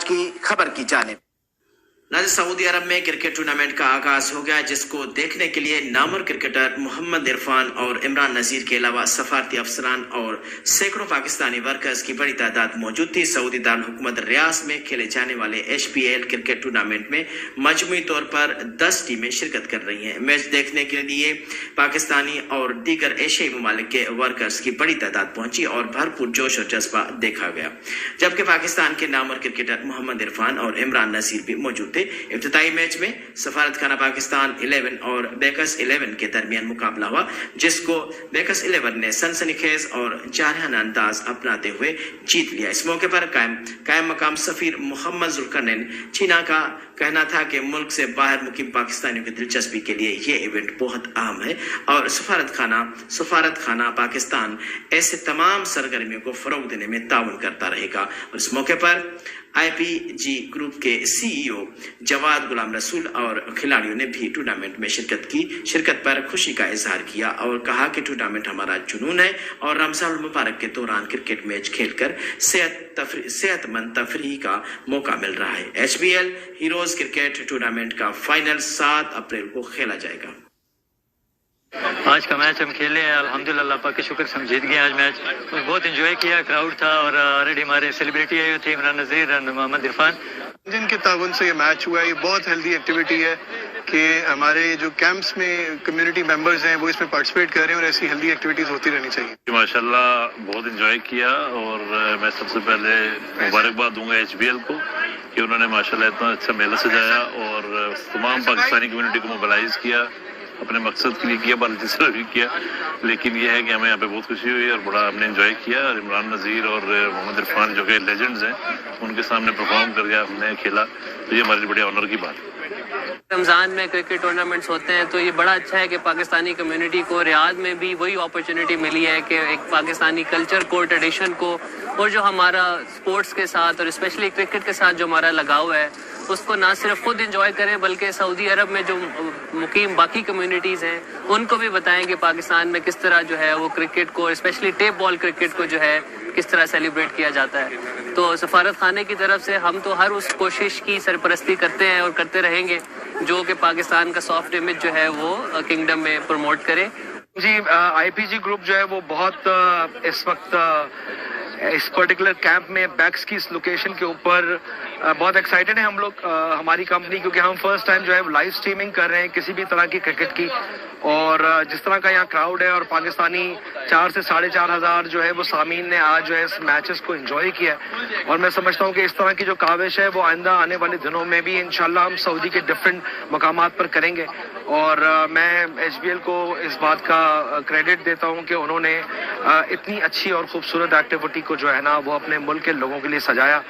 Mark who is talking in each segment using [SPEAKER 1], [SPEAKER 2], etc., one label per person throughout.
[SPEAKER 1] आज की खबर की जानिब।
[SPEAKER 2] नाज़रीन, सऊदी अरब में क्रिकेट टूर्नामेंट का आगाज हो गया, जिसको देखने के लिए नामवर क्रिकेटर मोहम्मद इरफान और इमरान नज़ीर के अलावा सफारती अफसरान और सैकड़ों पाकिस्तानी वर्कर्स की बड़ी तादाद मौजूद थी। सऊदी दारुल हुकूमत रियाद में खेले जाने वाले HPL क्रिकेट टूर्नामेंट में मजमूई तौर पर 10 टीमें शिरकत कर रही हैं। मैच देखने के लिए पाकिस्तानी और दीगर एशियाई ममालिक के वर्कर्स की बड़ी तादाद पहुंची और भरपूर जोश और जज्बा देखा गया, जबकि पाकिस्तान के नामवर क्रिकेटर मोहम्मद इरफान और इमरान नज़ीर भी मौजूद थे। इब्तिदाई मैच में सफारत खाना पाकिस्तान 11 और बेकस 11 के दरमियान मुकाबला हुआ, जिसको बेकस 11 ने सनसनीखेज और जारहाना अंदाज अपनाते हुए जीत लिया। इस मौके पर कायम मकाम सफीर मोहम्मद जुल्करनैन चीना का कहना था कि मुल्क से बाहर मुकीम पाकिस्तानियों की दिलचस्पी के लिए ये इवेंट बहुत अहम है और सफारत खाना पाकिस्तान ऐसे तमाम सरगर्मियों को फरोग देने में ताउन करता रहेगा। और इस मौके पर IPG ग्रुप के CEO जवाद गुलाम रसूल और खिलाड़ियों ने भी टूर्नामेंट में शिरकत पर खुशी का इजहार किया और कहा कि टूर्नामेंट हमारा जुनून है और रमजान मुबारक के दौरान क्रिकेट मैच खेलकर सेहतमंद तफरीह का मौका मिल रहा है। HPL हीरोज क्रिकेट टूर्नामेंट का फाइनल 7 अप्रैल को खेला जाएगा।
[SPEAKER 3] आज का मैच हम खेले हैं, अल्हम्दुलिल्लाह अल्लाह पाक के शुक्र से हम जीत गए आज मैच। बहुत एंजॉय किया, क्राउड था और ऑलरेडी हमारे सेलिब्रिटी आए हुए थे, इमरान नज़ीर और मोहम्मद इरफान।
[SPEAKER 4] जिनके ताउन से ये मैच हुआ है, ये बहुत हेल्दी एक्टिविटी है कि हमारे जो कैंप्स में कम्युनिटी मेंबर्स हैं वो इसमें पार्टिसिपेट कर रहे हैं और ऐसी हेल्दी एक्टिविटीज होती रहनी चाहिए।
[SPEAKER 5] माशाल्लाह बहुत एंजॉय किया और मैं सबसे पहले मुबारकबाद दूंगा HBL को कि उन्होंने माशाल्लाह इतना अच्छा मेला सजाया और तमाम पाकिस्तानी कम्युनिटी को मोबिलाइज किया, अपने मकसद के लिए किया, बालजी से भी किया। लेकिन यह है कि हमें यहाँ पे बहुत खुशी हुई और बड़ा हमने एंजॉय किया। और इमरान नज़ीर और मोहम्मद इरफान जो कि लेजेंड्स हैं, उनके सामने परफॉर्म करके हमने खेला, तो ये हमारे लिए बड़े ऑनर की बात है।
[SPEAKER 6] रमज़ान में क्रिकेट टूर्नामेंट्स होते हैं तो ये बड़ा अच्छा है कि पाकिस्तानी कम्युनिटी को रियाद में भी वही अपॉर्चुनिटी मिली है कि एक पाकिस्तानी कल्चर को, ट्रेडिशन को और जो हमारा स्पोर्ट्स के साथ और स्पेशली क्रिकेट के साथ जो हमारा लगाव है उसको ना सिर्फ खुद इंजॉय करें बल्कि सऊदी अरब में जो मुकीम बाकी कम्युनिटीज़ हैं उनको भी बताएं कि पाकिस्तान में किस तरह जो है वो क्रिकेट को, स्पेशली टेप बॉल क्रिकेट को जो है किस तरह सेलिब्रेट किया जाता है। तो सफारत खाने की तरफ से हम तो हर उस कोशिश की सरपरस्ती करते हैं और करते रहेंगे जो कि पाकिस्तान का सॉफ्ट इमेज जो है वो किंगडम में प्रमोट करे।
[SPEAKER 7] जी, IPG ग्रुप जो है वो बहुत इस वक्त इस पर्टिकुलर कैंप में बैक्स की इस लोकेशन के ऊपर बहुत एक्साइटेड है हम लोग, हमारी कंपनी, क्योंकि हम फर्स्ट टाइम जो है लाइव स्ट्रीमिंग कर रहे हैं किसी भी तरह की क्रिकेट की। और जिस तरह का यहाँ क्राउड है और पाकिस्तानी 4 से 4,500 हज़ार जो है वो सामीन ने आज जो है इस मैचेस को एंजॉय किया है। और मैं समझता हूँ कि इस तरह की जो काविश है वो आइंदा आने वाले दिनों में भी इंशाल्लाह हम सऊदी के डिफरेंट मकामात पर करेंगे। और मैं HBL को इस बात का क्रेडिट देता हूँ कि उन्होंने इतनी अच्छी और खूबसूरत एक्टिविटी को जो है ना वो अपने मुल्क के लोगों के लिए सजाया।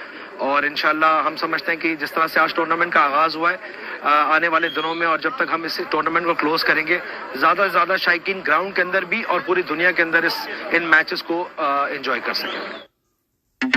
[SPEAKER 7] और इंशाल्लाह हम समझते हैं कि जिस तरह से आज टूर्नामेंट का आगाज हुआ है, आने वाले दिनों में और जब तक हम इस टूर्नामेंट को क्लोज करेंगे, ज़्यादा से ज़्यादा शायकीन ग्राउंड के अंदर भी और पूरी दुनिया के अंदर इन मैचेस को एंजॉय कर सकेंगे।